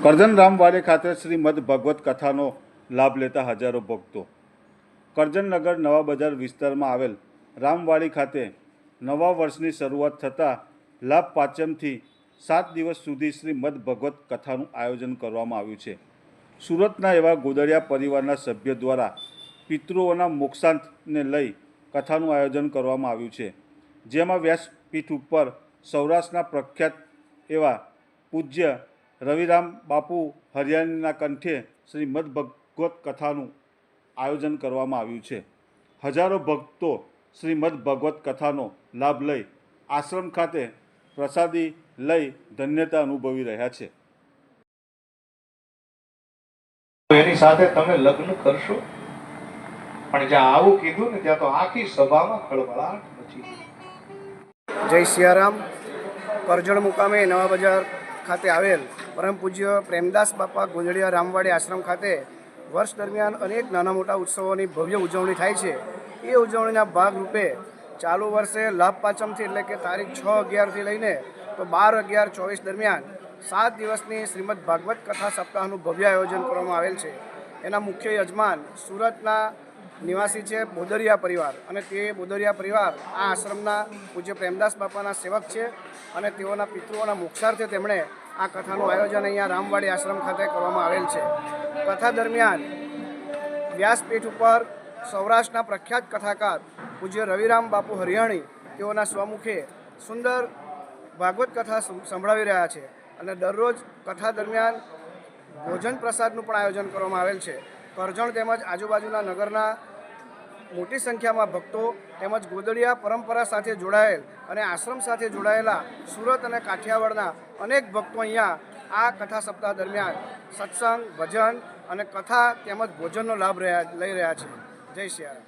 કરજણ રામવાડી ખાતે શ્રીમદ ભગવત કથાનો લાભ લેતા હજારો ભક્તો। કરજણનગર નવા બજાર વિસ્તારમાં આવેલ રામવાડી ખાતે નવા વર્ષની શરૂઆત થતાં લાભ પાંચમથી 7 દિવસ સુધી શ્રીમદ ભગવત કથાનું આયોજન કરવામાં આવ્યું છે। સુરતના એવા ગોદડિયા પરિવારના સભ્યો દ્વારા પિતૃઓના મોક્ષાંતને લઈ કથાનું આયોજન કરવામાં આવ્યું છે, જેમાં વ્યાસપીઠ ઉપર સૌરાષ્ટ્રના પ્રખ્યાત એવા પૂજ્ય રવિરામ બાપુ હરિયાણીના કંઠે શ્રીમદ ભગવત કથાનું આયોજન કરવામાં આવ્યું છે। હજારો ભક્તો શ્રીમદ ભગવત કથાનો લાભ લઈ આશ્રમ ખાતે પ્રસાદી લઈ ધન્યતા અનુભવી રહ્યા છે। એની સાથે તમે લગ્ન કરશો, પણ જ્યાં આવું કીધું ને ત્યાં તો આખી સભામાં ખળભળાટ મચી ગઈ। જય સિયારામ। કરજણ મુકામે નવા બજાર ખાતે આવેલ પરમ પૂજ્ય પ્રેમદાસ બાપા ગોદડિયા રામવાડી આશ્રમ ખાતે વર્ષ દરમિયાન અનેક નાના મોટા ઉત્સવોની ભવ્ય ઉજવણી થાય છે। એ ઉજવણીના ભાગરૂપે ચાલુ વર્ષે લાભ પાંચમથી એટલે કે તારીખ 6/11થી લઈને તો 12/11/24 દરમિયાન 7 દિવસની શ્રીમદ ભાગવત કથા સપ્તાહનું ભવ્ય આયોજન કરવામાં આવેલ છે। એના મુખ્ય યજમાન સુરતના નિવાસી છે બોદરિયા પરિવાર, અને તે બોદરિયા પરિવાર આ આશ્રમના પૂજ્ય પ્રેમદાસ બાપાના સેવક છે, અને તેઓના પિતૃઓના મોક્ષાર્થે તેમણે આ કથાનું આયોજન અહીંયા રામવાડી આશ્રમ ખાતે કરવામાં આવેલ છે। કથા દરમિયાન વ્યાસપીઠ ઉપર સૌરાષ્ટ્રના પ્રખ્યાત કથાકાર પૂજ્ય રવિરામ બાપુ હરિયાણી તેઓના સ્વમુખે સુંદર ભાગવત કથા સંભળાવી રહ્યા છે, અને દરરોજ કથા દરમિયાન ભોજન પ્રસાદનું પણ આયોજન કરવામાં આવેલ છે। કરજણ તેમજ આજુબાજુના નગરના મોટી સંખ્યામાં ભક્તો તેમજ ગોદડિયા પરંપરા સાથે જોડાયેલ અને આશ્રમ સાથે જોડાયેલા સુરત અને કાઠિયાવાડના અનેક ભક્તો અહીંયા આ કથા સપ્તાહ દરમિયાન સત્સંગ, ભજન અને કથા તેમજ ભોજનનો લાભ લઈ રહ્યા છે। જય સિયારામ।